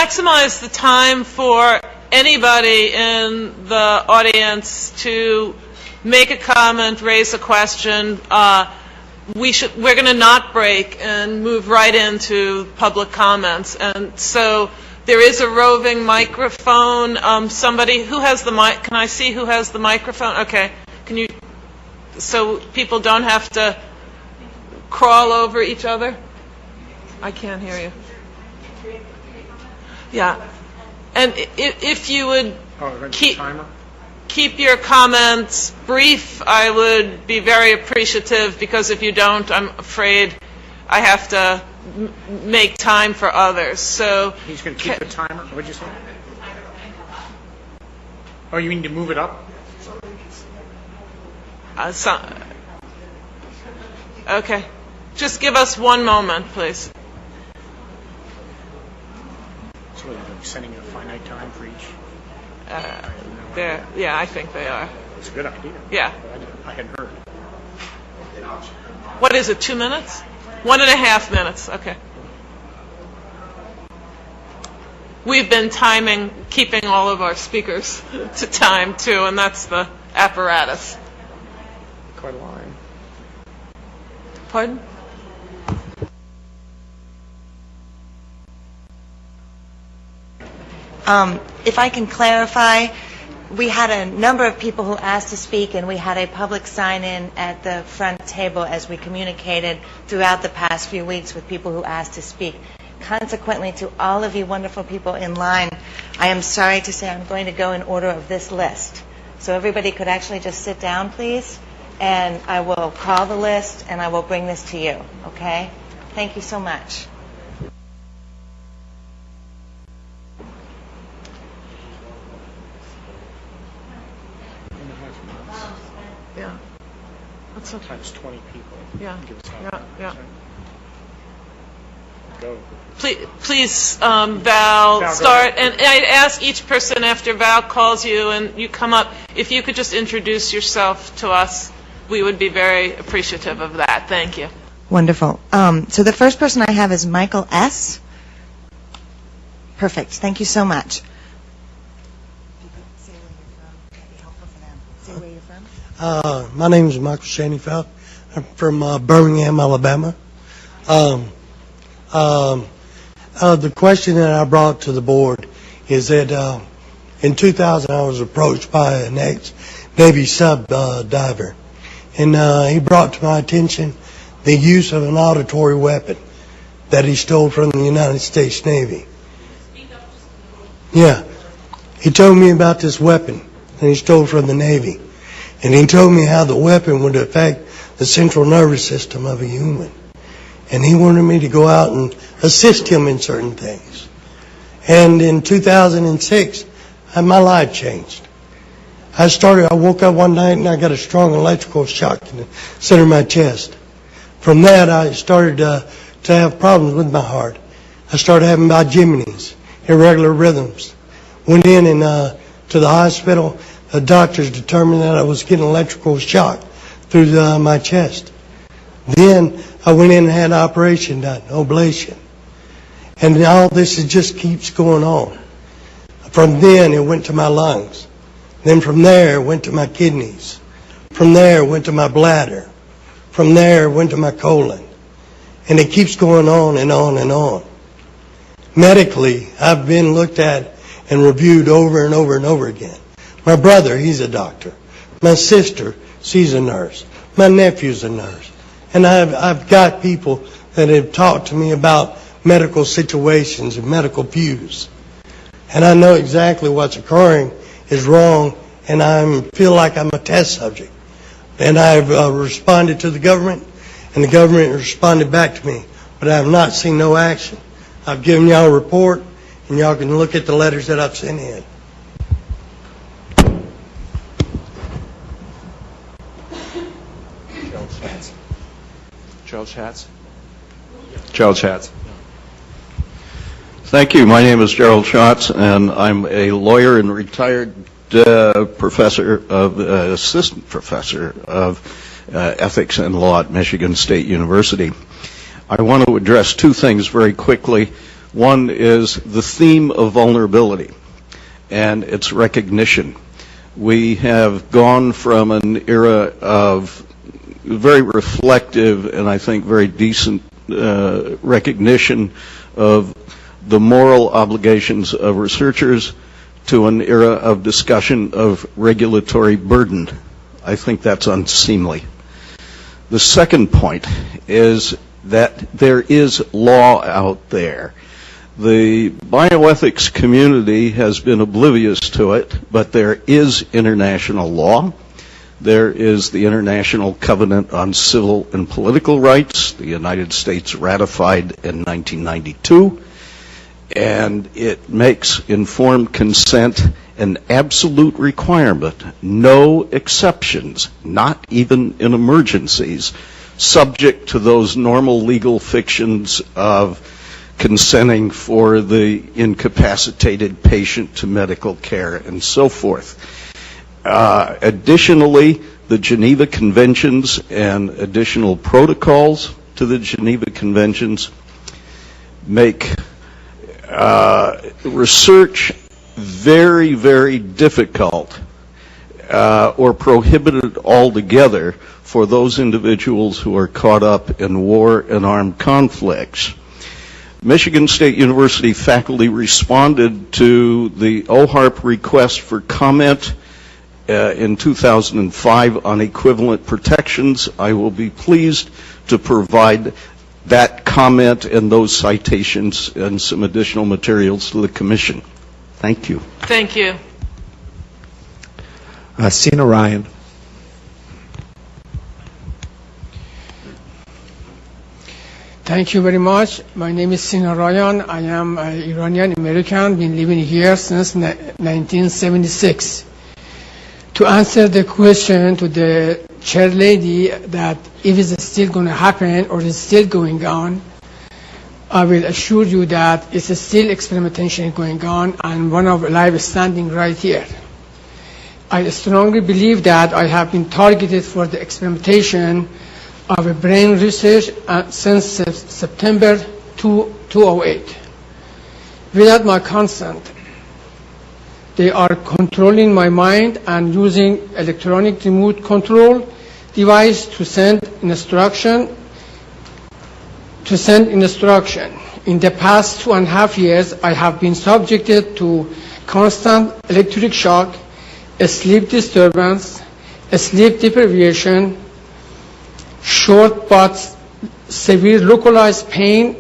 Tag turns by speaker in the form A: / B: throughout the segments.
A: maximize the time for anybody in the audience to make a comment, raise a question. We're going to not break and move right into public comments. And so there is a roving microphone. Somebody who has the mic, can I see who has the microphone? Okay. Can you, so people don't have to crawl over each other? I can't hear you. Yeah. And if you would keep your comments brief, I would be very appreciative, because if you don't, I'm afraid I have to make time for others. So
B: he's going to keep the timer. What did you say? Oh, you mean to move it up?
A: Okay. Just give us one moment, please.
B: So they're setting a finite time for each?
A: Yeah, I think they are.
B: It's a good idea.
A: Yeah.
B: I hadn't heard.
A: What is it, 2 minutes? 1.5 minutes, okay. We've been keeping all of our speakers to time, too, and that's the apparatus.
B: Quite a line.
A: Pardon?
C: If I can clarify, we had a number of people who asked to speak, and we had a public sign-in at the front table as we communicated throughout the past few weeks with people who asked to speak. Consequently, to all of you wonderful people in line, I am sorry to say I'm going to go in order of this list. So everybody could actually just sit down, please, and I will call the list, and I will bring this to you, okay? Thank you so much.
A: Yeah. That's okay.
B: Times 20 people.
A: Yeah. Yeah.
B: Go.
A: Please, Val, start. And I ask each person after Val calls you and you come up, if you could just introduce yourself to us, we would be very appreciative of that. Thank you.
C: Wonderful. So the first person I have is Michael S. Perfect. Thank you so much.
D: My name is Michael Shaneyfeld. I'm from Birmingham, Alabama. The question that I brought to the board is that in 2000 I was approached by an ex-Navy sub-diver, and he brought to my attention the use of an auditory weapon that he stole from the United States Navy. Yeah. He told me about this weapon that he stole from the Navy. And he told me how the weapon would affect the central nervous system of a human. And he wanted me to go out and assist him in certain things. And in 2006, my life changed. I woke up one night and I got a strong electrical shock in the center of my chest. From that, I started to have problems with my heart. I started having bigeminis, irregular rhythms. Went in and to the hospital. The doctors determined that I was getting electrical shock through my chest. Then I went in and had an operation done, ablation. And all this just keeps going on. From then it went to my lungs. Then from there it went to my kidneys. From there it went to my bladder. From there it went to my colon. And it keeps going on and on and on. Medically, I've been looked at and reviewed over and over and over again. My brother, he's a doctor. My sister, she's a nurse. My nephew's a nurse. And I've got people that have talked to me about medical situations and medical views. And I know exactly what's occurring is wrong, and I feel like I'm a test subject. And I've responded to the government, and the government responded back to me. But I have not seen no action. I've given y'all a report, and y'all can look at the letters that I've sent in.
E: Gerald Schatz. Thank you. My name is Gerald Schatz, and I'm a lawyer and retired assistant professor of ethics and law at Michigan State University. I want to address two things very quickly. One is the theme of vulnerability and its recognition. We have gone from an era of very reflective and I think very decent recognition of the moral obligations of researchers to an era of discussion of regulatory burden. I think that's unseemly. The second point is that there is law out there. The bioethics community has been oblivious to it, but there is international law. There is the International Covenant on Civil and Political Rights, the United States ratified in 1992, and it makes informed consent an absolute requirement, no exceptions, not even in emergencies, subject to those normal legal fictions of consenting for the incapacitated patient to medical care and so forth. Additionally, the Geneva Conventions and additional protocols to the Geneva Conventions make research very, very difficult or prohibited altogether for those individuals who are caught up in war and armed conflicts. Michigan State University faculty responded to the OHARP request for comment in 2005 on equivalent protections. I will be pleased to provide that comment and those citations and some additional materials to the Commission. Thank you.
A: Thank you.
F: Sina Ryan.
G: Thank you very much. My name is Sina Ryan. I am an Iranian American, been living here since 1976. To answer the question to the chair lady that if it's still going to happen or it's still going on, I will assure you that it's still experimentation going on, and one of live standing right here. I strongly believe that I have been targeted for the experimentation of a brain research since September 2008. Without my consent, they are controlling my mind and using electronic remote control device to send instruction. In the past 2.5 years, I have been subjected to constant electric shock, a sleep disturbance, a sleep deprivation, short but severe localized pain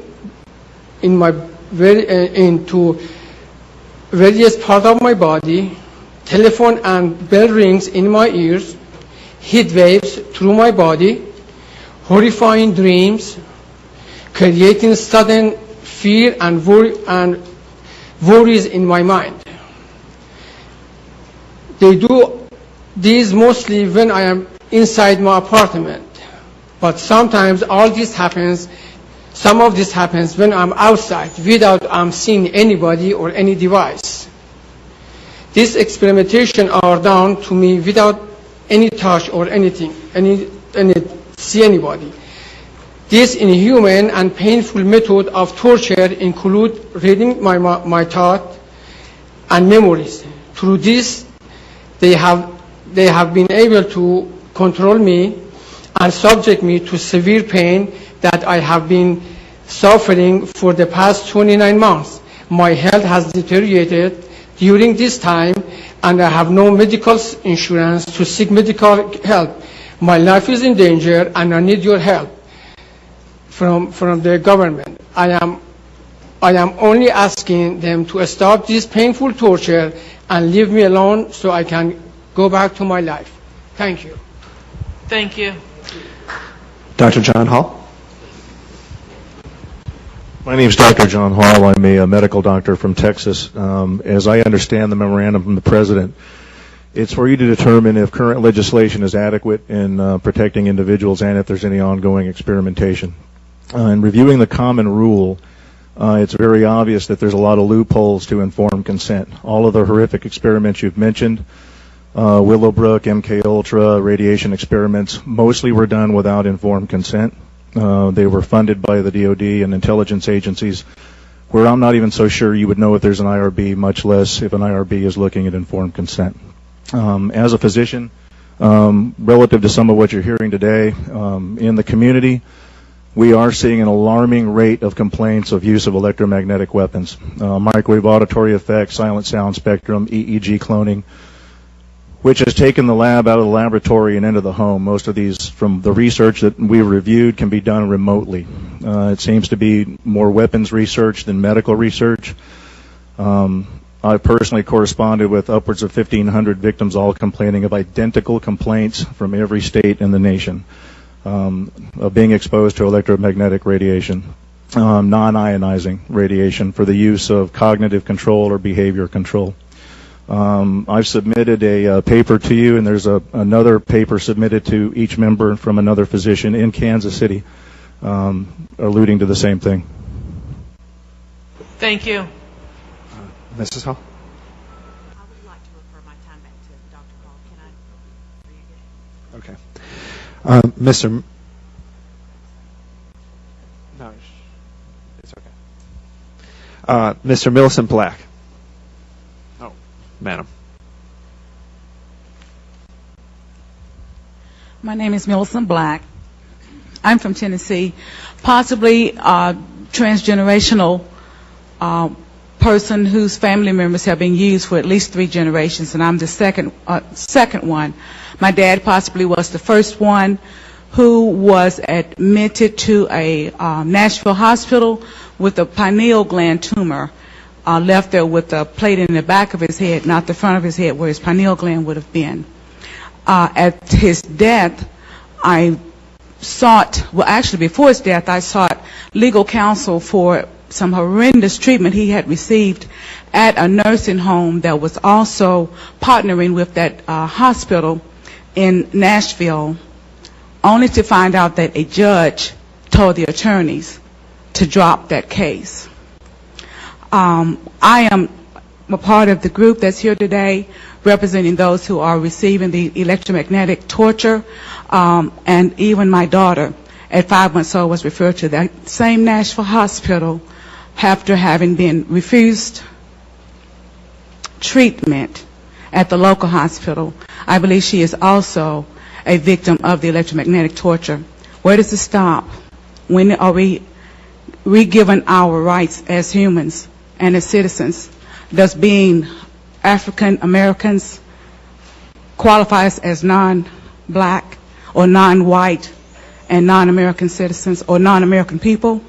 G: in my into various parts of my body, telephone and bell rings in my ears, heat waves through my body, horrifying dreams, creating sudden fear and worries in my mind. They do these mostly when I am inside my apartment, but sometimes some of this happens when I'm outside without seeing anybody or any device. This experimentation are done to me without any touch or anything, see anybody. This inhuman and painful method of torture include reading my thought and memories. Through this, they have been able to control me and subject me to severe pain that I have been suffering for the past 29 months. My health has deteriorated during this time, and I have no medical insurance to seek medical help. My life is in danger, and I need your help from the government. I am only asking them to stop this painful torture and leave me alone so I can go back to my life. Thank you.
A: Thank you.
F: Dr. John Hall.
H: My name is Dr. John Hall. I'm a medical doctor from Texas. As I understand the memorandum from the President, it's for you to determine if current legislation is adequate in protecting individuals and if there's any ongoing experimentation. In reviewing the common rule, it's very obvious that there's a lot of loopholes to informed consent. All of the horrific experiments you've mentioned, Willowbrook, MKUltra, radiation experiments, mostly were done without informed consent. They were funded by the DoD and intelligence agencies where I'm not even so sure you would know if there's an IRB, much less if an IRB is looking at informed consent. As a physician, relative to some of what you're hearing today, in the community, we are seeing an alarming rate of complaints of use of electromagnetic weapons, microwave auditory effects, silent sound spectrum, EEG cloning, which has taken the lab out of the laboratory and into the home. Most of these, from the research that we reviewed, can be done remotely. It seems to be more weapons research than medical research. I personally corresponded with upwards of 1,500 victims, all complaining of identical complaints from every state in the nation. Of being exposed to electromagnetic radiation, non-ionizing radiation for the use of cognitive control or behavior control. I've submitted a paper to you, and there's another paper submitted to each member from another physician in Kansas City, alluding to the same thing.
A: Thank you.
F: Mrs. Hall?
C: I would like to refer my time back to Dr. Hall. Can I read it?
F: Okay. Mr. No, it's okay. Mr. Millicent Black. Oh, madam.
I: My name is Millicent Black. I'm from Tennessee, possibly a transgenerational person whose family members have been used for at least 3 generations, and I'm the second one. My dad possibly was the first one who was admitted to a Nashville hospital with a pineal gland tumor, left there with a plate in the back of his head, not the front of his head where his pineal gland would have been. At his death, I sought, well actually before his death, I sought legal counsel for some horrendous treatment he had received at a nursing home that was also partnering with that hospital in Nashville, only to find out that a judge told the attorneys to drop that case. I am a part of the group that's here today representing those who are receiving the electromagnetic torture, and even my daughter at 5 months old was referred to that same Nashville hospital after having been refused treatment at the local hospital. I believe she is also a victim of the electromagnetic torture. Where does it stop? When are we given our rights as humans and as citizens? Does being African Americans qualify us as non-black or non-white and non-American citizens or non-American people?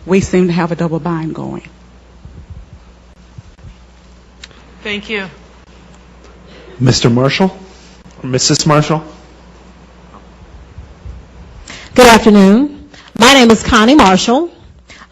I: We seem to have a double bind going.
A: Thank you.
F: Mr. Marshall? Or Mrs. Marshall?
J: Good afternoon. My name is Connie Marshall.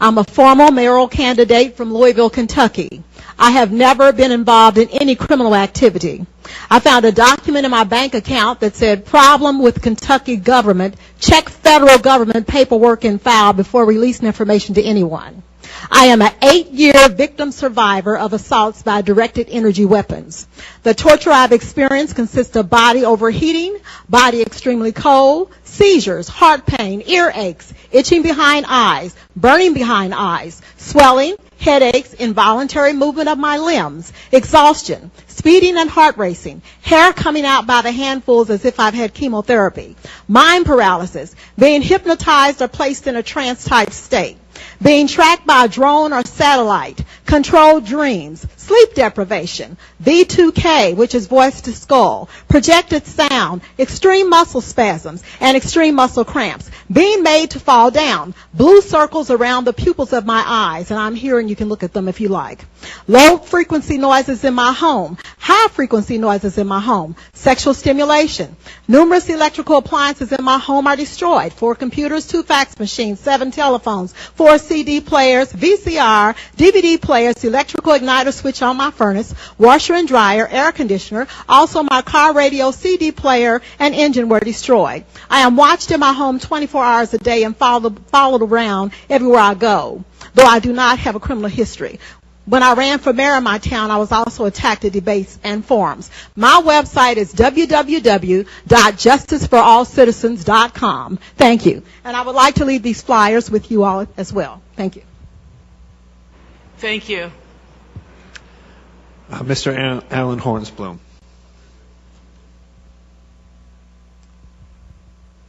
J: I'm a former mayoral candidate from Louisville, Kentucky. I have never been involved in any criminal activity. I found a document in my bank account that said, problem with Kentucky government, check federal government paperwork and file before releasing information to anyone. I am an 8-year victim survivor of assaults by directed energy weapons. The torture I've experienced consists of body overheating, body extremely cold, seizures, heart pain, earaches, itching behind eyes, burning behind eyes, swelling, headaches, involuntary movement of my limbs, exhaustion, speeding and heart racing, hair coming out by the handfuls as if I've had chemotherapy, mind paralysis, being hypnotized or placed in a trance-type state, being tracked by a drone or satellite, controlled dreams, sleep deprivation, V2K, which is voice to skull, projected sound, extreme muscle spasms, and extreme muscle cramps, being made to fall down, blue circles around the pupils of my eyes, and I'm here and you can look at them if you like, low frequency noises in my home, high frequency noises in my home, sexual stimulation, numerous electrical appliances in my home are destroyed, 4 computers, 2 fax machines, 7 telephones, 4 CD players, VCR, DVD players, electrical igniter switch on my furnace, washer and dryer, air conditioner, also my car radio, CD player, and engine were destroyed. I am watched in my home 24 hours a day and followed around everywhere I go, though I do not have a criminal history. When I ran for mayor in my town, I was also attacked at debates and forums. My website is www.justiceforallcitizens.com. Thank you. And I would like to leave these flyers with you all as well. Thank you.
A: Thank you.
F: Mr. Alan Hornsblum.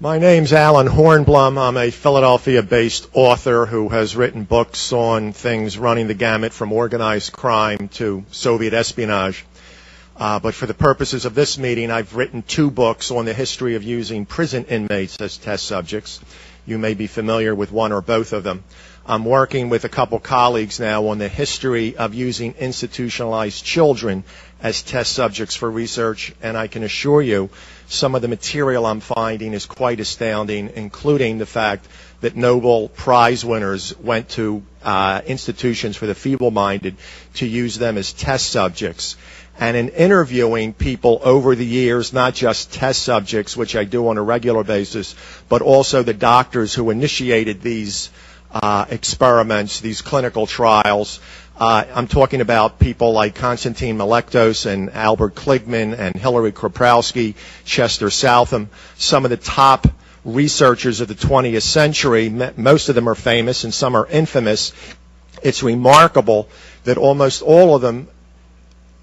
K: My name's Alan Hornblum. I'm a Philadelphia-based author who has written books on things running the gamut from organized crime to Soviet espionage. But for the purposes of this meeting, I've written 2 books on the history of using prison inmates as test subjects. You may be familiar with one or both of them. I'm working with a couple colleagues now on the history of using institutionalized children as test subjects for research, and I can assure you some of the material I'm finding is quite astounding, including the fact that Nobel Prize winners went to institutions for the feeble-minded to use them as test subjects. And in interviewing people over the years, not just test subjects, which I do on a regular basis, but also the doctors who initiated these experiments, these clinical trials. I'm talking about people like Konstantin Melektos and Albert Kligman and Hillary Kroprowski, Chester Southam, some of the top researchers of the 20th century. Most of them are famous and some are infamous. It's remarkable that almost all of them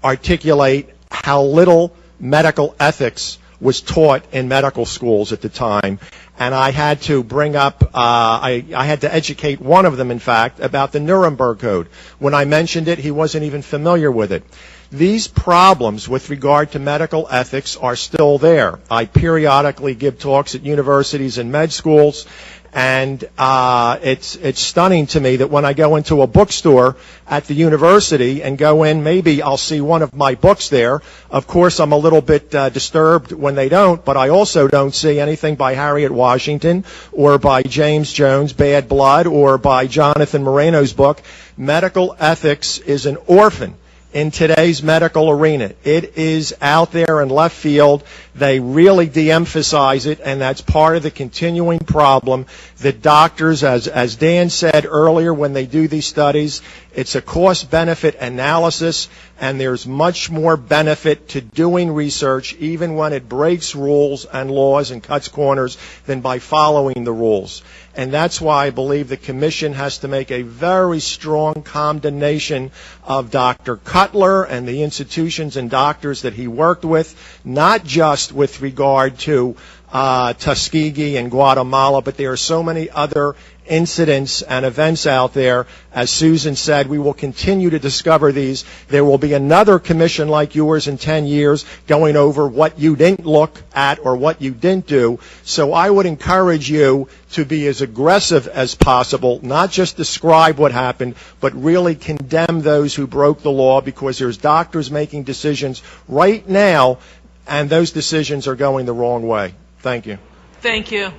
K: articulate how little medical ethics was taught in medical schools at the time. And I had to bring up, I had to educate one of them, in fact, about the Nuremberg Code. When I mentioned it, he wasn't even familiar with it. These problems with regard to medical ethics are still there. I periodically give talks at universities and med schools, and it's stunning to me that when I go into a bookstore at the university and go in, maybe I'll see one of my books there. Of course, I'm a little bit disturbed when they don't, but I also don't see anything by Harriet Washington or by James Jones, Bad Blood, or by Jonathan Moreno's book. Medical ethics is an orphan in today's medical arena. It is out there in left field. They really de-emphasize it, and that's part of the continuing problem that doctors, as Dan said earlier, when they do these studies, it's a cost-benefit analysis, and there's much more benefit to doing research, even when it breaks rules and laws and cuts corners, than by following the rules. And that's why I believe the Commission has to make a very strong condemnation of Dr. Cutler and the institutions and doctors that he worked with, not just with regard to Tuskegee and Guatemala, but there are so many other incidents and events out there. As Susan said, we will continue to discover these. There will be another commission like yours in 10 years going over what you didn't look at or what you didn't do. So I would encourage you to be as aggressive as possible, not just describe what happened, but really condemn those who broke the law, because there's doctors making decisions right now, and those decisions are going the wrong way. Thank you.
A: Thank you.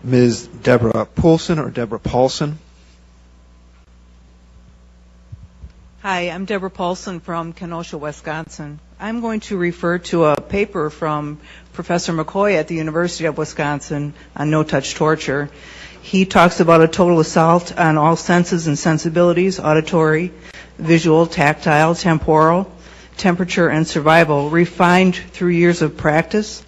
F: Ms. Deborah Poulsen or Deborah Paulson.
L: Hi, I'm Deborah Paulson from Kenosha, Wisconsin. I'm going to refer to a paper from Professor McCoy at the University of Wisconsin on no-touch torture. He talks about a total assault on all senses and sensibilities, auditory, visual, tactile, temporal, temperature, and survival, refined through years of practice.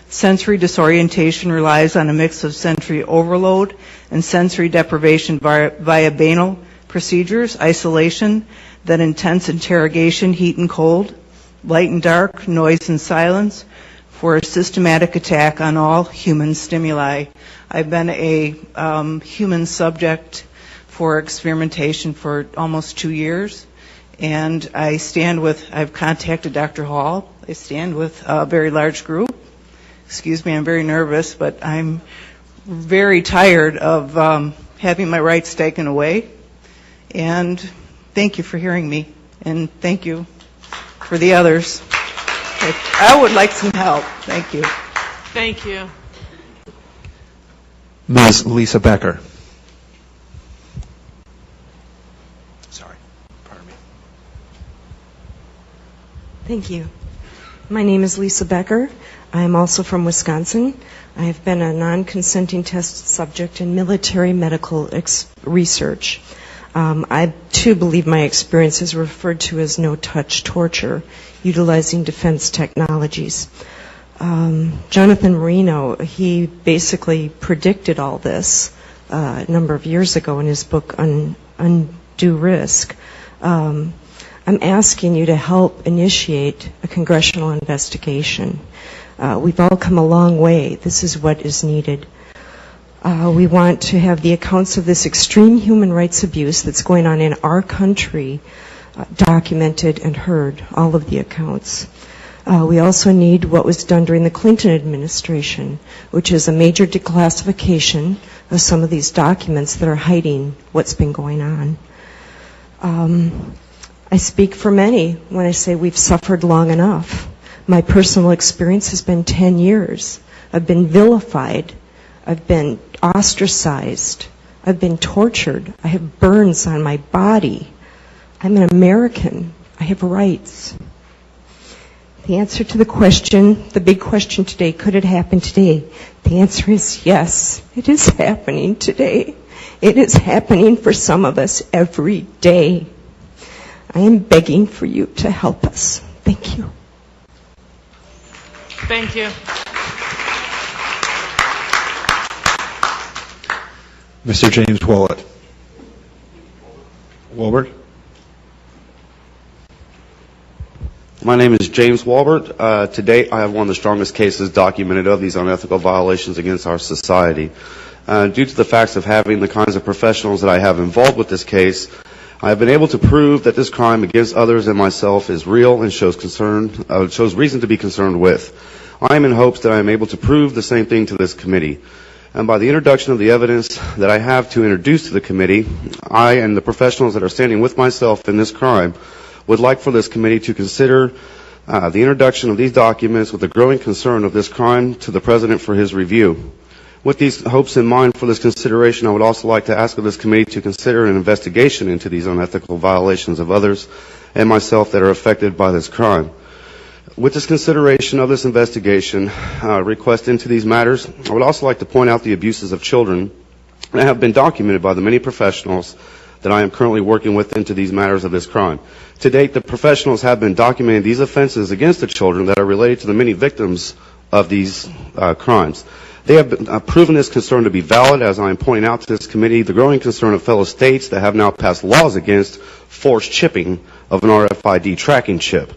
L: Sensory disorientation relies on a mix of sensory overload and sensory deprivation via banal procedures, isolation, then intense interrogation, heat and cold, light and dark, noise and silence, for a systematic attack on all human stimuli. I've been a human subject for experimentation for almost 2 years, and I've contacted Dr. Hall. I stand with a very large group. Excuse me, I'm very nervous, but I'm very tired of having my rights taken away. And thank you for hearing me, and thank you for the others. I would like some help. Thank you.
A: Thank you.
F: Ms. Lisa Becker.
B: Sorry. Pardon me.
M: Thank you. My name is Lisa Becker. I am also from Wisconsin. I have been a non-consenting test subject in military medical research. I, too, believe my experience is referred to as no-touch torture, utilizing defense technologies. Jonathan Moreno, he basically predicted all this a number of years ago in his book undue risk. I'm asking you to help initiate a congressional investigation. We've all come a long way. This is what is needed. We want to have the accounts of this extreme human rights abuse that's going on in our country documented and heard, all of the accounts. We also need what was done during the Clinton administration, which is a major declassification of some of these documents that are hiding what's been going on. I speak for many when I say we've suffered long enough. My personal experience has been 10 years. I've been vilified. I've been ostracized. I've been tortured. I have burns on my body. I'm an American. I have rights. The answer to the question, the big question today, could it happen today? The answer is yes, it is happening today. It is happening for some of us every day. I am begging for you to help us. Thank you.
A: Thank you.
F: Mr. James Walbert.
N: My name is James Walbert. To date, I have one of the strongest cases documented of these unethical violations against our society. Due to the facts of having the kinds of professionals that I have involved with this case, I have been able to prove that this crime against others and myself is real and shows reason to be concerned with. I am in hopes that I am able to prove the same thing to this committee. And by the introduction of the evidence that I have to introduce to the committee, I and the professionals that are standing with myself in this crime would like for this committee to consider the introduction of these documents with the growing concern of this crime to the President for his review. With these hopes in mind for this consideration, I would also like to ask of this committee to consider an investigation into these unethical violations of others and myself that are affected by this crime. With this consideration of this investigation request into these matters, I would also like to point out the abuses of children that have been documented by the many professionals that I am currently working with into these matters of this crime. To date, the professionals have been documenting these offenses against the children that are related to the many victims of these crimes. They have been, proven this concern to be valid, as I am pointing out to this committee, the growing concern of fellow states that have now passed laws against forced chipping of an RFID tracking chip.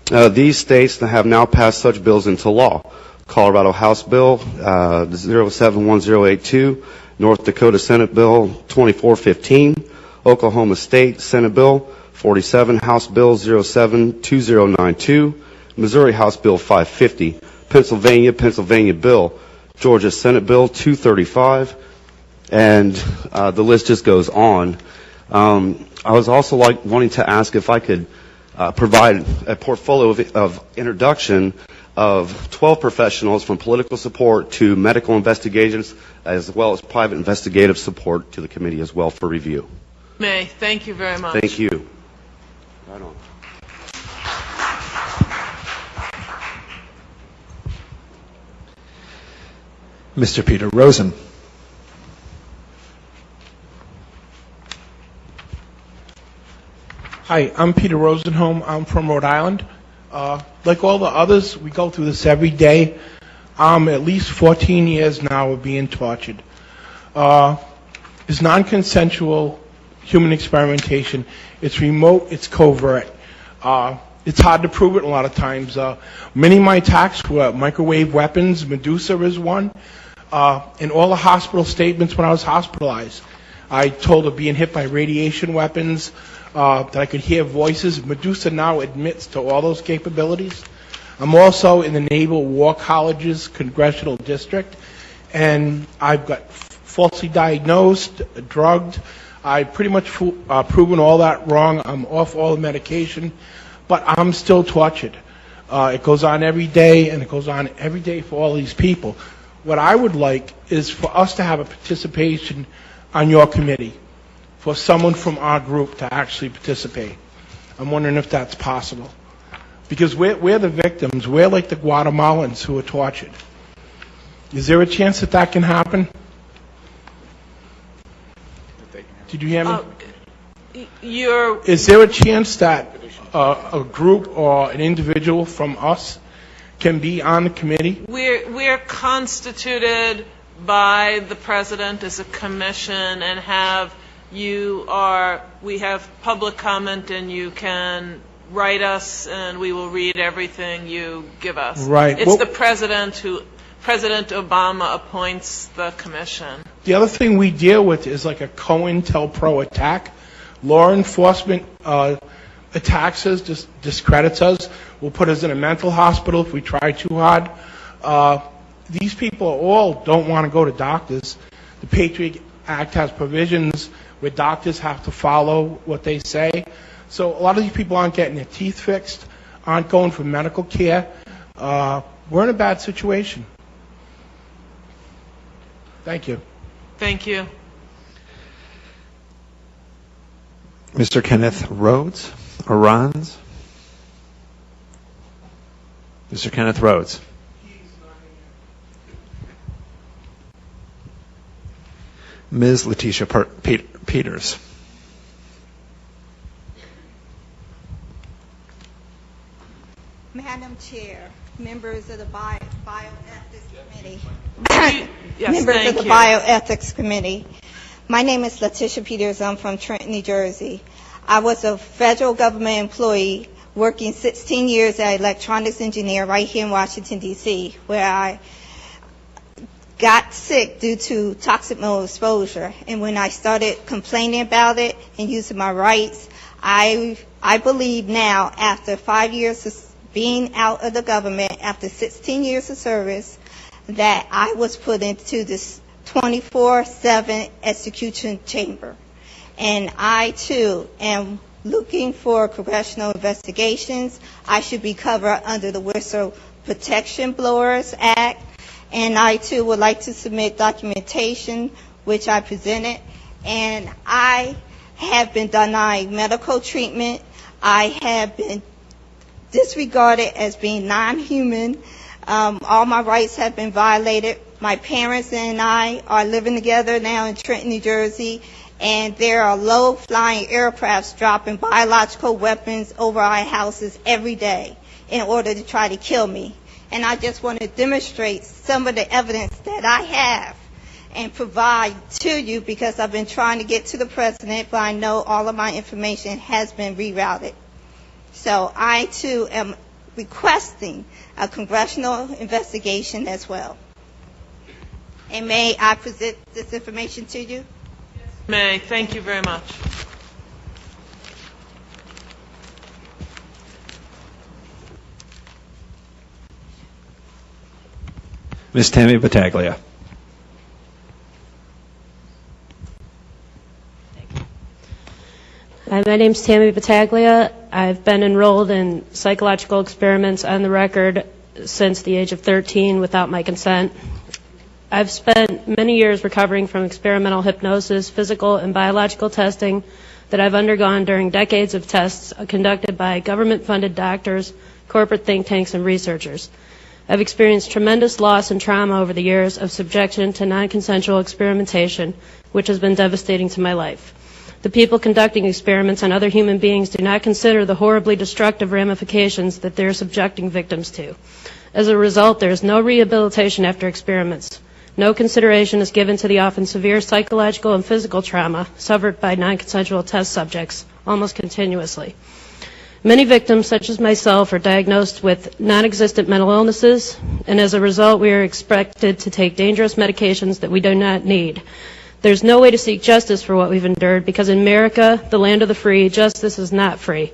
N: These states that have now passed such bills into law: Colorado House Bill 071082, North Dakota Senate Bill 2415, Oklahoma State Senate Bill 47, House Bill 072092, Missouri House Bill 550, Pennsylvania Bill, Georgia Senate Bill 235, and the list just goes on. I was also wanting to ask if I could provide a portfolio of introduction of 12 professionals from political support to medical investigations, as well as private investigative support to the committee as well for review.
A: May, thank you very much.
N: Thank you. Right on.
F: Mr. Peter Rosen.
O: Hi, I'm Peter Rosenholm. I'm from Rhode Island. Like all the others, we go through this every day. I'm at least 14 years now of being tortured. It's non-consensual human experimentation. It's remote. It's covert. It's hard to prove it a lot of times. Many of my attacks were microwave weapons. Medusa is one. In all the hospital statements when I was hospitalized, I told of being hit by radiation weapons, that I could hear voices. Medusa now admits to all those capabilities. I'm also in the Naval War College's congressional district, and I've got falsely diagnosed, drugged. I've pretty much proven all that wrong. I'm off all the medication, but I'm still tortured. It goes on every day, and it goes on every day for all these people. What I would like is for us to have a participation on your committee, for someone from our group to actually participate. I'm wondering if that's possible. Because we're the victims. We're like the Guatemalans who are tortured. Is there a chance that that can happen? Did you hear me? Is there a chance that a group or an individual from us can be on the committee?
A: We're constituted by the President as a commission and have we have public comment, and you can write us, and we will read everything you give us.
O: Right.
A: It's the President President Obama appoints the commission.
O: The other thing we deal with is like a COINTELPRO attack. Law enforcement attacks us, discredits us, will put us in a mental hospital if we try too hard. These people all don't want to go to doctors. The Patriot Act has provisions where doctors have to follow what they say. So a lot of these people aren't getting their teeth fixed, aren't going for medical care. We're in a bad situation. Thank you.
A: Thank you.
F: Mr. Kenneth Rhodes, or Rons? Mr. Kenneth Rhodes. Ms. Letitia Peters.
P: Madam Chair, members of the Bioethics Committee.
A: Yes,
P: Members of the Bioethics Committee. My name is Letitia Peters. I'm from Trenton, New Jersey. I was a federal government employee working 16 years as an electronics engineer right here in Washington, D.C., where I got sick due to toxic mold exposure. And when I started complaining about it and using my rights, I believe now, after 5 years of being out of the government, after 16 years of service, that I was put into this 24/7 execution chamber. And I, too, am looking for congressional investigations. I should be covered under the Whistle Protection Blowers Act. And I, too, would like to submit documentation, which I presented. And I have been denied medical treatment. I have been disregarded as being non-human. All my rights have been violated. My parents and I are living together now in Trenton, New Jersey, and there are low-flying aircrafts dropping biological weapons over our houses every day in order to try to kill me. And I just want to demonstrate some of the evidence that I have and provide to you, because I've been trying to get to the president, but I know all of my information has been rerouted. So I, too, am requesting a congressional investigation as well. And may I present this information to you?
A: May. Thank you very much.
F: Ms. Tammy Battaglia.
Q: Hi, my name's Tammy Battaglia. I've been enrolled in psychological experiments on the record since the age of 13 without my consent. I've spent many years recovering from experimental hypnosis, physical and biological testing that I've undergone during decades of tests conducted by government-funded doctors, corporate think tanks, and researchers. I've experienced tremendous loss and trauma over the years of subjection to non-consensual experimentation, which has been devastating to my life. The people conducting experiments on other human beings do not consider the horribly destructive ramifications that they're subjecting victims to. As a result, there is no rehabilitation after experiments. No consideration is given to the often severe psychological and physical trauma suffered by non-consensual test subjects almost continuously. Many victims, such as myself, are diagnosed with non-existent mental illnesses, and as a result, we are expected to take dangerous medications that we do not need. There's no way to seek justice for what we've endured, because in America, the land of the free, justice is not free.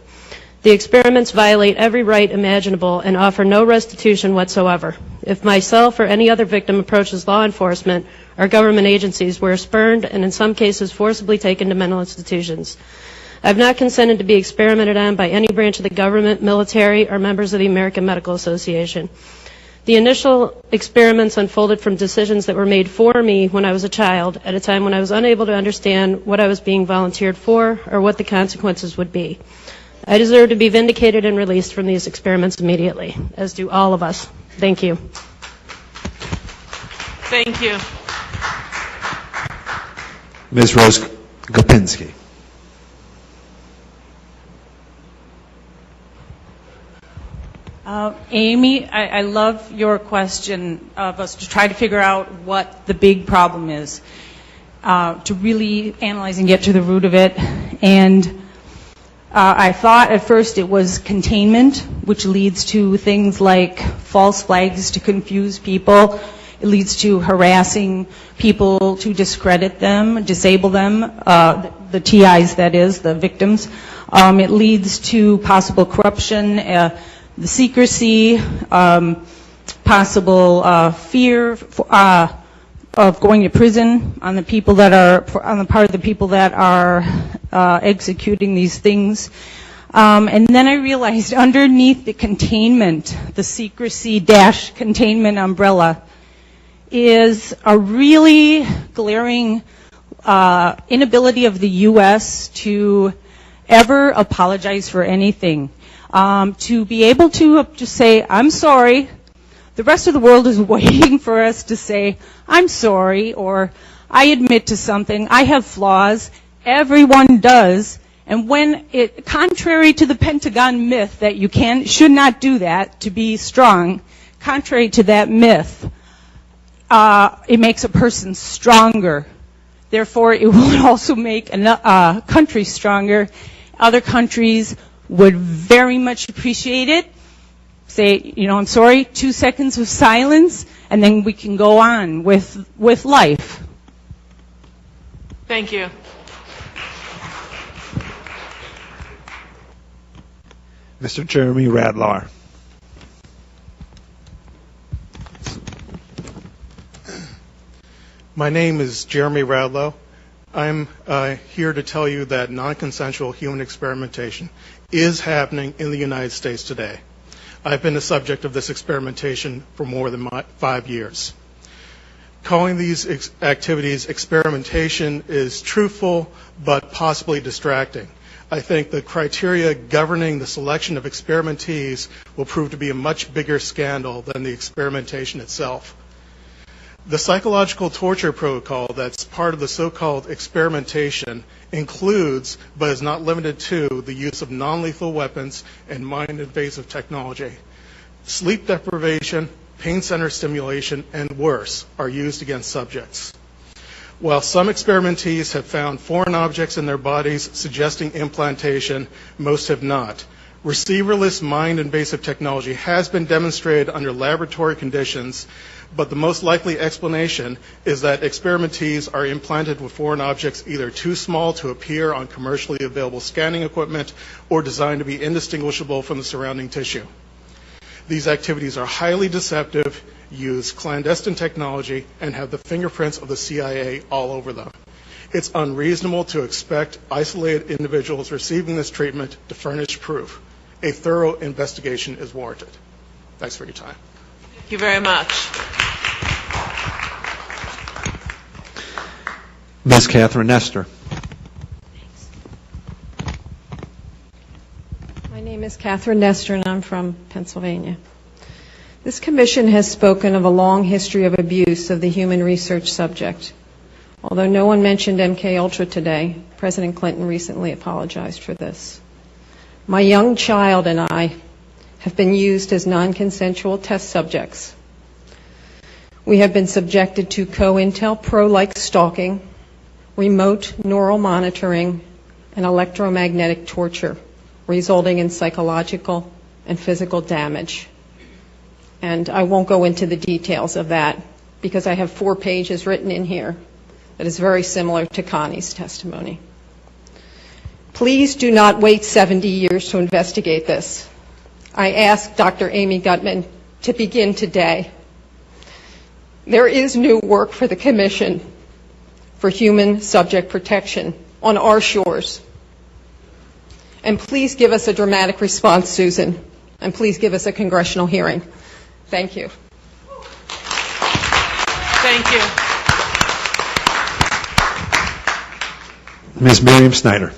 Q: The experiments violate every right imaginable and offer no restitution whatsoever. If myself or any other victim approaches law enforcement or government agencies, we're spurned and in some cases forcibly taken to mental institutions. I've not consented to be experimented on by any branch of the government, military, or members of the American Medical Association. The initial experiments unfolded from decisions that were made for me when I was a child, at a time when I was unable to understand what I was being volunteered for or what the consequences would be. I deserve to be vindicated and released from these experiments immediately, as do all of us. Thank you.
A: Thank you.
F: Ms. Rose Gopinski.
R: Amy, I love your question of us to try to figure out what the big problem is.
I: to really analyze and get to the root of it. And I thought at first it was containment, which leads to things like false flags to confuse people. It leads to harassing people to discredit them, disable them, the TIs, that is, the victims. It leads to possible corruption, the secrecy, possible fear of going to prison on the people that are, on the part of the people that are executing these things. And then I realized underneath the containment, the secrecy-containment umbrella, is a really glaring inability of the U.S. to ever apologize for anything. To be able to just say, I'm sorry. The rest of the world is waiting for us to say, I'm sorry, or I admit to something, I have flaws. Everyone does. And when it, contrary to the Pentagon myth that you should not do that to be strong, contrary to that myth, it makes a person stronger. Therefore, it will also make a country stronger. Other countries would very much appreciate it. Say, I'm sorry, 2 seconds of silence, and then we can go on with life.
A: Thank you.
B: Mr. Jeremy Radlar.
R: My name is Jeremy Radlow. I'm here to tell you that non-consensual human experimentation is happening in the United States today. I've been the subject of this experimentation for more than 5 years. Calling these activities experimentation is truthful but possibly distracting. I think the criteria governing the selection of experimentees will prove to be a much bigger scandal than the experimentation itself. The psychological torture protocol that's part of the so-called experimentation includes, but is not limited to, the use of non-lethal weapons and mind-invasive technology. Sleep deprivation, pain center stimulation, and worse are used against subjects. While some experimentees have found foreign objects in their bodies suggesting implantation, most have not. Receiverless mind-invasive technology has been demonstrated under laboratory conditions, but the most likely explanation is that experimentees are implanted with foreign objects either too small to appear on commercially available scanning equipment or designed to be indistinguishable from the surrounding tissue. These activities are highly deceptive, use clandestine technology, and have the fingerprints of the CIA all over them. It's unreasonable to expect isolated individuals receiving this treatment to furnish proof. A thorough investigation is warranted. Thanks for your time.
A: Thank you very much.
B: Ms. Catherine Nestor.
S: My name is Catherine Nestor, and I'm from Pennsylvania. This commission has spoken of a long history of abuse of the human research subject. Although no one mentioned MKUltra today, President Clinton recently apologized for this. My young child and I have been used as non-consensual test subjects. We have been subjected to COINTELPRO-like stalking, remote neural monitoring, and electromagnetic torture, resulting in psychological and physical damage. And I won't go into the details of that because I have 4 pages written in here that is very similar to Connie's testimony. Please do not wait 70 years to investigate this. I ask Dr. Amy Gutman to begin today. There is new work for the Commission for Human Subject Protection on our shores. And please give us a dramatic response, Susan, and please give us a congressional hearing. Thank you.
A: Thank you.
B: Ms. Miriam Snyder.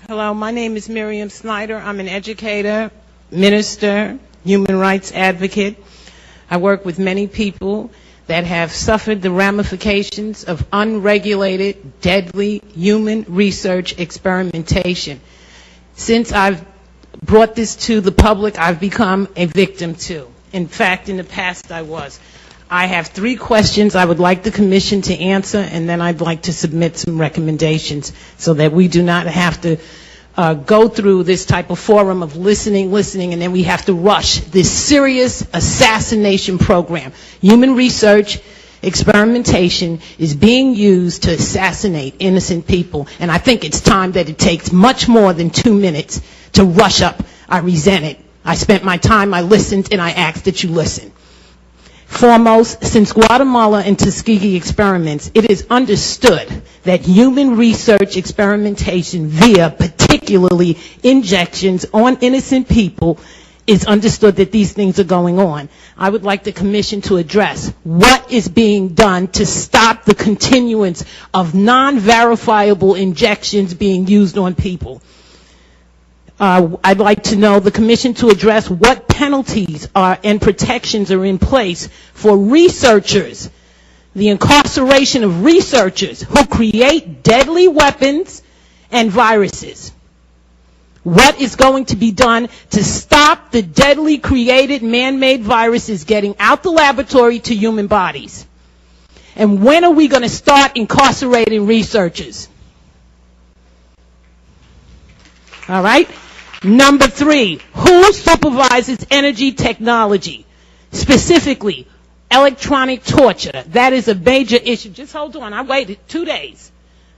T: Hello, my name is Miriam Snyder. I'm an educator, minister, human rights advocate. I work with many people that have suffered the ramifications of unregulated, deadly human research experimentation. Since I've brought this to the public, I've become a victim too. In fact, in the past I was. I have 3 questions I would like the Commission to answer, and then I'd like to submit some recommendations so that we do not have to go through this type of forum of listening, and then we have to rush this serious assassination program. Human research experimentation is being used to assassinate innocent people, and I think it's time that it takes much more than 2 minutes to rush up. I resent it. I spent my time, I listened, and I asked that you listen. Foremost, since Guatemala and Tuskegee experiments, it is understood that human research experimentation via particularly injections on innocent people is understood that these things are going on. I would like the Commission to address what is being done to stop the continuance of non-verifiable injections being used on people. I'd like to know the Commission to address what penalties and protections are in place for researchers, the incarceration of researchers who create deadly weapons and viruses. What is going to be done to stop the deadly created man-made viruses getting out the laboratory to human bodies? And when are we going to start incarcerating researchers? All right? Number 3, who supervises energy technology? Specifically, electronic torture. That is a major issue. Just hold on. I waited 2 days.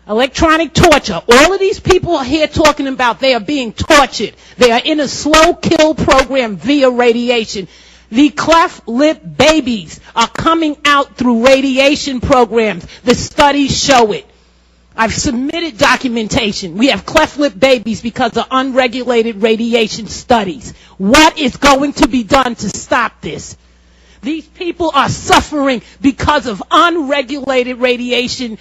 T: Electronic torture. All of these people are here talking about they are being tortured. They are in a slow kill program via radiation. The cleft lip babies are coming out through radiation programs. The studies show it. I've submitted documentation. We have cleft lip babies because of unregulated radiation studies. What is going to be done to stop this? These people are suffering because of unregulated radiation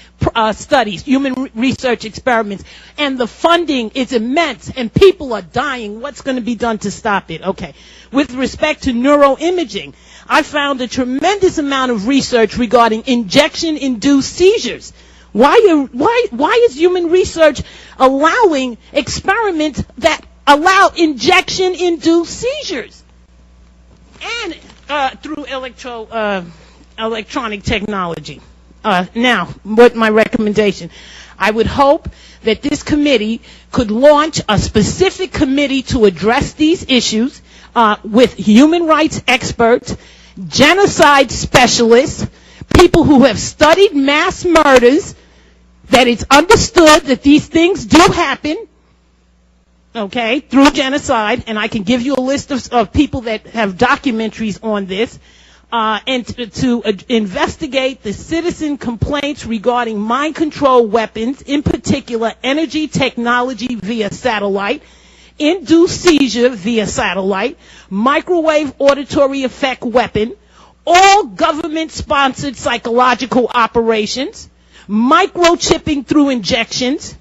T: studies, human research experiments, and the funding is immense, and people are dying. What's going to be done to stop it? Okay. With respect to neuroimaging, I found a tremendous amount of research regarding injection-induced seizures. Why is human research allowing experiments that allow injection-induced seizures? And through electronic technology. Now, what my recommendation? I would hope that this committee could launch a specific committee to address these issues with human rights experts, genocide specialists, people who have studied mass murders, that it's understood that these things do happen, okay, through genocide, and I can give you a list of people that have documentaries on this, and to investigate the citizen complaints regarding mind control weapons, in particular energy technology via satellite, induced seizure via satellite, microwave auditory effect weapon, all government-sponsored psychological operations, microchipping through injections.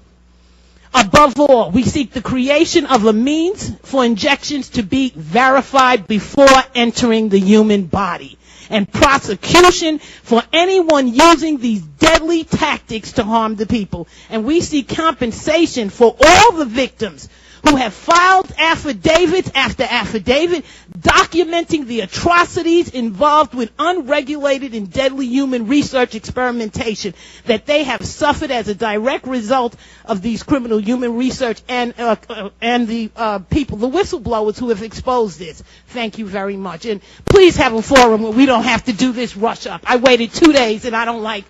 T: Above all, we seek the creation of a means for injections to be verified before entering the human body, and prosecution for anyone using these deadly tactics to harm the people. And we seek compensation for all the victims who have filed affidavit after affidavit documenting the atrocities involved with unregulated and deadly human research experimentation that they have suffered as a direct result of these criminal human research and the people, the whistleblowers who have exposed this. Thank you very much. And please have a forum where we don't have to do this rush up. I waited 2 days and I don't like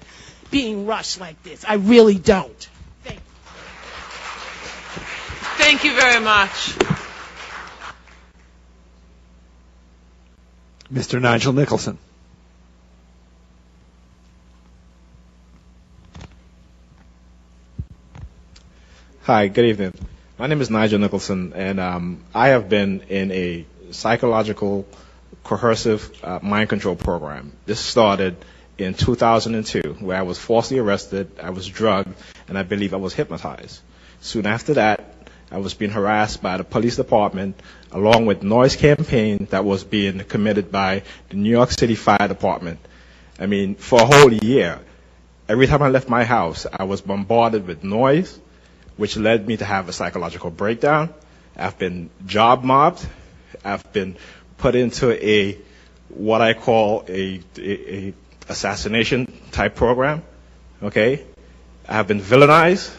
T: being rushed like this. I really don't.
A: Thank you very much.
B: Mr. Nigel Nicholson.
U: Hi, good evening. My name is Nigel Nicholson, and I have been in a psychological coercive mind control program. This started in 2002, where I was falsely arrested, I was drugged, and I believe I was hypnotized. Soon after that, I was being harassed by the police department, along with noise campaign that was being committed by the New York City Fire Department. I mean, for a whole year, every time I left my house, I was bombarded with noise, which led me to have a psychological breakdown. I've been job mobbed. I've been put into what I call a assassination type program. Okay? I have been villainized.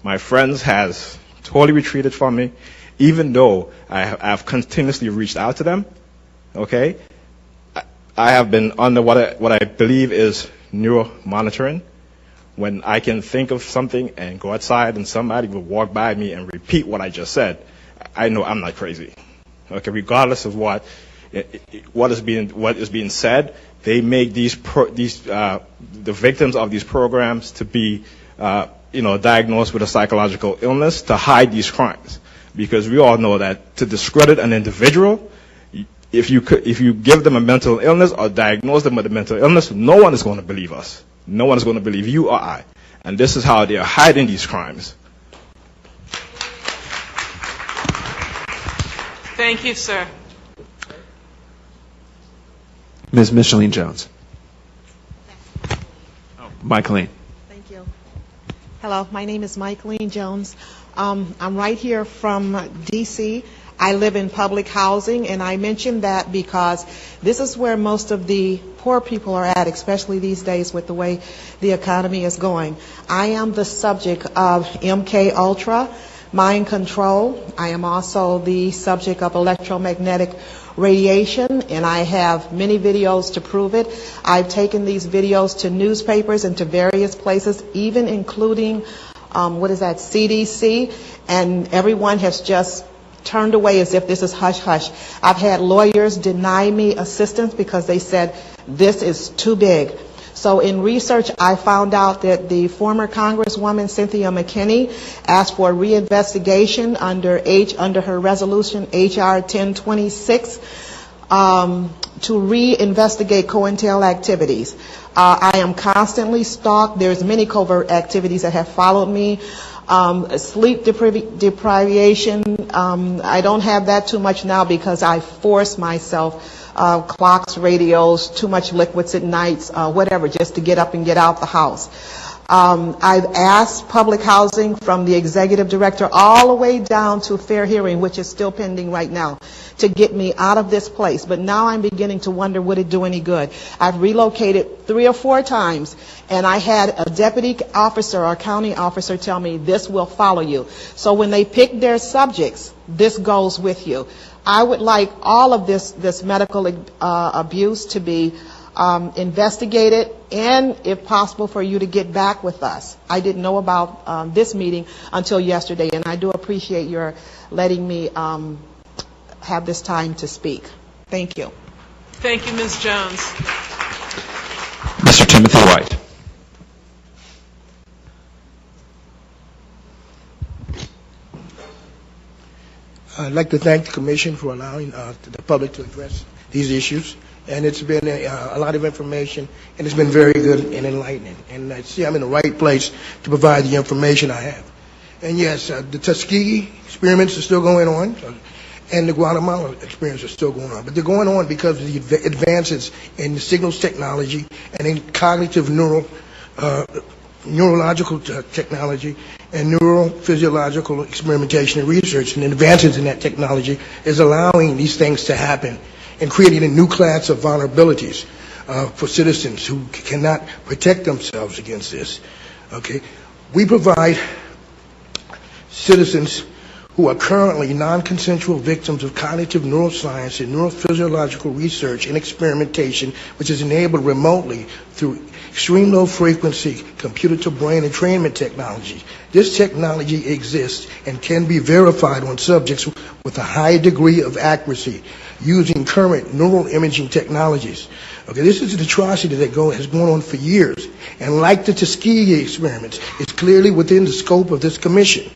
U: My friends has totally retreated from me, even though I've continuously reached out to them. Okay? I have been under what I believe is neuro monitoring, when I can think of something and go outside and somebody will walk by me and repeat what I just said. I know I'm not crazy. Okay, regardless of what is being said, they make the victims of these programs to be diagnosed with a psychological illness to hide these crimes, because we all know that to discredit an individual, if you give them a mental illness or diagnose them with a mental illness, no one is going to believe us. No one is going to believe you or I. And this is how they are hiding these crimes.
A: Thank you, sir.
B: Ms. Micheline Jones. Micheline.
D: Thank you. Hello, my name is Micheline Jones. I'm right here from D.C. I live in public housing, and I mention that because this is where most of the poor people are at, especially these days with the way the economy is going. I am the subject of MK Ultra, mind control. I am also the subject of electromagnetic radiation, and I have many videos to prove it. I've taken these videos to newspapers and to various places, even including, CDC, and everyone has just turned away as if this is hush-hush. I've had lawyers deny me assistance because they said this is too big. So in research, I found out that the former Congresswoman Cynthia McKinney asked for reinvestigation under her resolution HR 1026 to reinvestigate COINTEL activities. I am constantly stalked. There's many covert activities that have followed me. Sleep deprivation, I don't have that too much now because I force myself, clocks, radios, too much liquids at nights, whatever, just to get up and get out the house. I've asked public housing from the executive director all the way down to fair hearing, which is still pending right now, to get me out of this place. But now I'm beginning to wonder, would it do any good? I've relocated 3 or 4 times, and I had a deputy officer or county officer tell me this will follow you. So when they pick their subjects, this goes with you. I would like all of this medical abuse to be investigated, and if possible for you to get back with us. I didn't know about this meeting until yesterday, and I do appreciate your letting me have this time to speak. Thank you.
A: Thank you, Ms. Jones.
B: Mr. Timothy White.
V: I'd like to thank the Commission for allowing the public to address these issues. And it's been a lot of information, and it's been very good and enlightening. And I see I'm in the right place to provide the information I have. And yes, the Tuskegee experiments are still going on, and the Guatemala experiments are still going on. But they're going on because of the advances in the signals technology and in cognitive neurological technology and neurophysiological experimentation and research. And advances in that technology is allowing these things to happen and creating a new class of vulnerabilities for citizens who cannot protect themselves against this. Okay, we provide citizens who are currently non-consensual victims of cognitive neuroscience and neurophysiological research and experimentation, which is enabled remotely through extreme low frequency computer-to-brain entrainment technology. This technology exists and can be verified on subjects with a high degree of accuracy using current neural imaging technologies. Okay, this is an atrocity that has gone on for years, and like the Tuskegee experiments, it's clearly within the scope of this commission.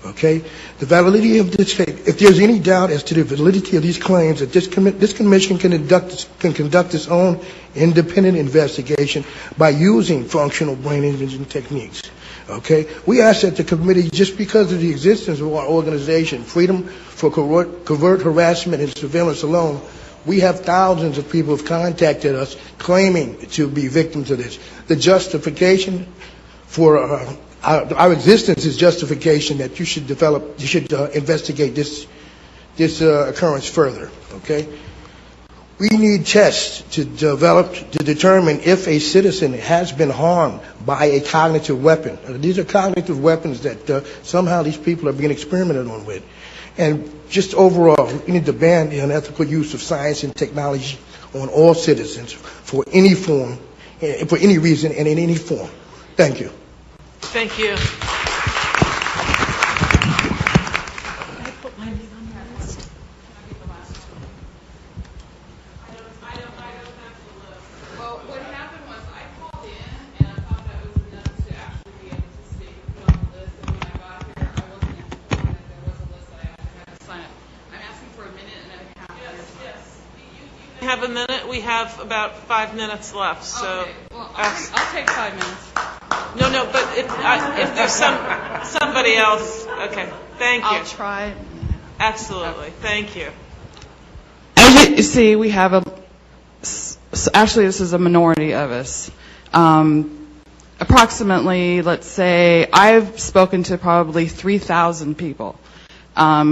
V: Okay, the validity of this case, if there's any doubt as to the validity of these claims, that this commission can conduct its own independent investigation by using functional brain imaging techniques. Okay, we ask that the committee, just because of the existence of our organization, Freedom for Covert Harassment and Surveillance alone, we have thousands of people who have contacted us claiming to be victims of this. The justification for our existence is justification that you should investigate this occurrence further, okay? We need tests to determine if a citizen has been harmed by a cognitive weapon. These are cognitive weapons that somehow these people are being experimented on with. And just overall, we need to ban the unethical use of science and technology on all citizens for any form, for any reason, and in any form. Thank you.
A: Thank you. Have a minute. We have about 5 minutes left. So,
E: okay. Well, I'll take 5 minutes.
A: No, but if there's somebody else, okay. Thank you.
E: I'll try.
A: Absolutely. Thank you.
E: As you see, we have actually this is a minority of us. Approximately, let's say, I've spoken to probably 3,000 people.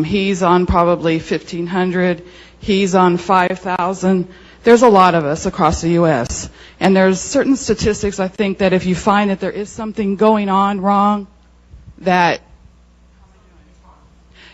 E: He's on probably 1,500. He's on 5,000. There's a lot of us across the U.S. And there's certain statistics, I think, that if you find that there is something going on wrong, that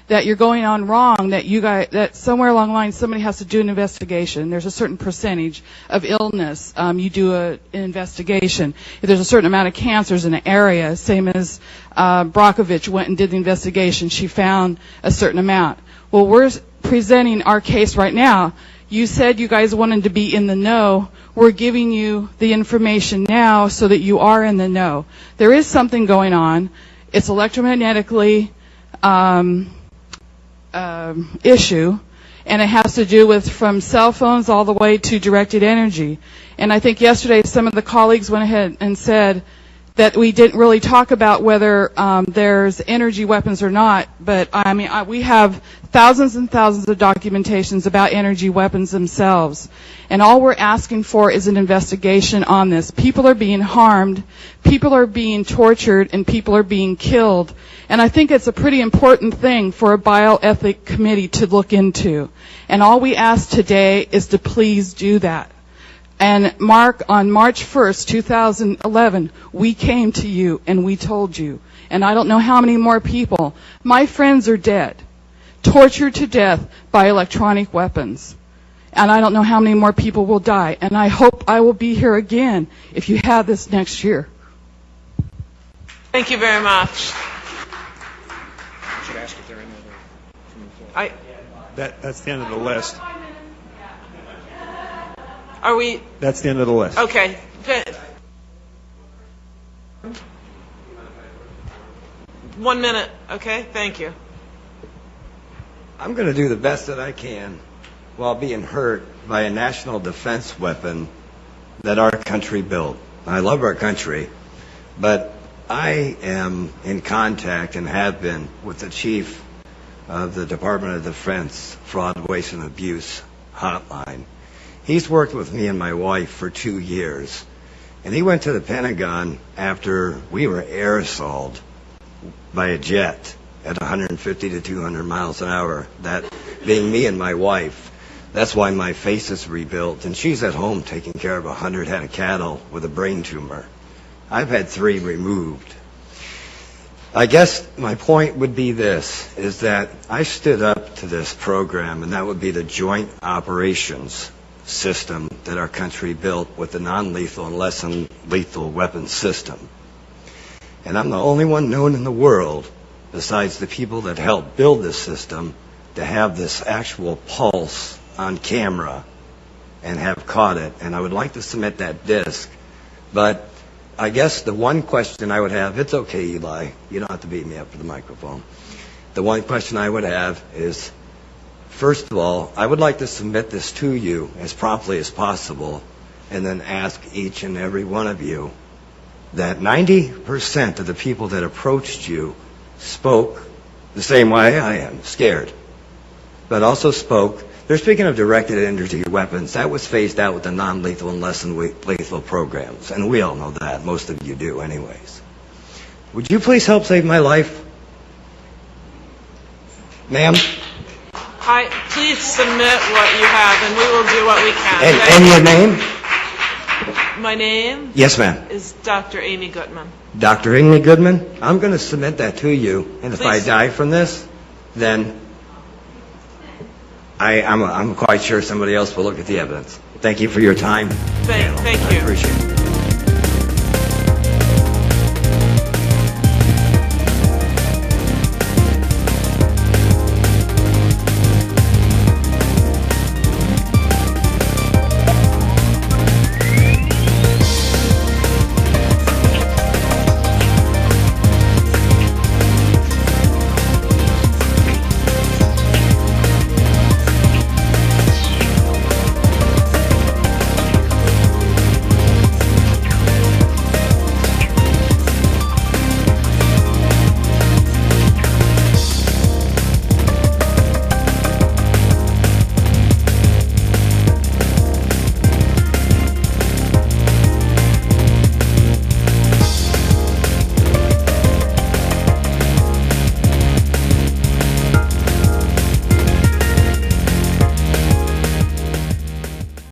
E: you're going on wrong, that somewhere along the line somebody has to do an investigation. There's a certain percentage of illness. You do an investigation. If there's a certain amount of cancers in an area, same as Brockovich went and did the investigation, she found a certain amount. Well, we're presenting our case right now. You said you guys wanted to be in the know. We're giving you the information now so that you are in the know. There is something going on. It's electromagnetically issue, and it has to do with from cell phones all the way to directed energy. And I think yesterday some of the colleagues went ahead and said that we didn't really talk about whether there's energy weapons or not, but I mean, we have thousands and thousands of documentations about energy weapons themselves. And all we're asking for is an investigation on this. People are being harmed, people are being tortured, and people are being killed. And I think it's a pretty important thing for a bioethic committee to look into. And all we ask today is to please do that. And Mark, on March 1st, 2011, we came to you and we told you. And I don't know how many more people. My friends are dead, tortured to death by electronic weapons. And I don't know how many more people will die. And I hope I will be here again if you have this next year.
A: Thank you very much.
B: That's the end of the list.
A: Are we?
B: That's the end of the list.
A: Okay. Good. 1 minute. Okay. Thank you.
G: I'm going to do the best that I can while being hurt by a national defense weapon that our country built. I love our country, but I am in contact and have been with the chief of the Department of Defense Fraud, Waste, and Abuse hotline. He's worked with me and my wife for 2 years, and he went to the Pentagon after we were air assaulted by a jet at 150 to 200 miles an hour, that being me and my wife. That's why my face is rebuilt, and she's at home taking care of 100 head of cattle with a brain tumor. I've had 3 removed. I guess my point would be this, is that I stood up to this program, and that would be the Joint Operations System that our country built with the non-lethal and less than lethal weapons system. And I'm the only one known in the world, besides the people that helped build this system, to have this actual pulse on camera and have caught it. And I would like to submit that disc. But I guess the one question I would have, it's okay, Eli, you don't have to beat me up for the microphone. The one question I would have is, first of all, I would like to submit this to you as promptly as possible, and then ask each and every one of you that 90% of the people that approached you spoke the same way I am, scared, but also spoke. They're speaking of directed energy weapons. That was phased out with the non-lethal and less than lethal programs, and we all know that. Most of you do anyways. Would you please help save my life? Ma'am?
A: Please submit what you have, and we will do what we can.
G: And your name?
A: My name
G: Yes, ma'am.
A: is Dr. Amy Gutman.
G: Dr. Amy Goodman, I'm going to submit that to you, and if I
A: Please.
G: die from this, then I'm quite sure somebody else will look at the evidence. Thank you for your time.
A: Thank
G: I
A: you.
G: appreciate it.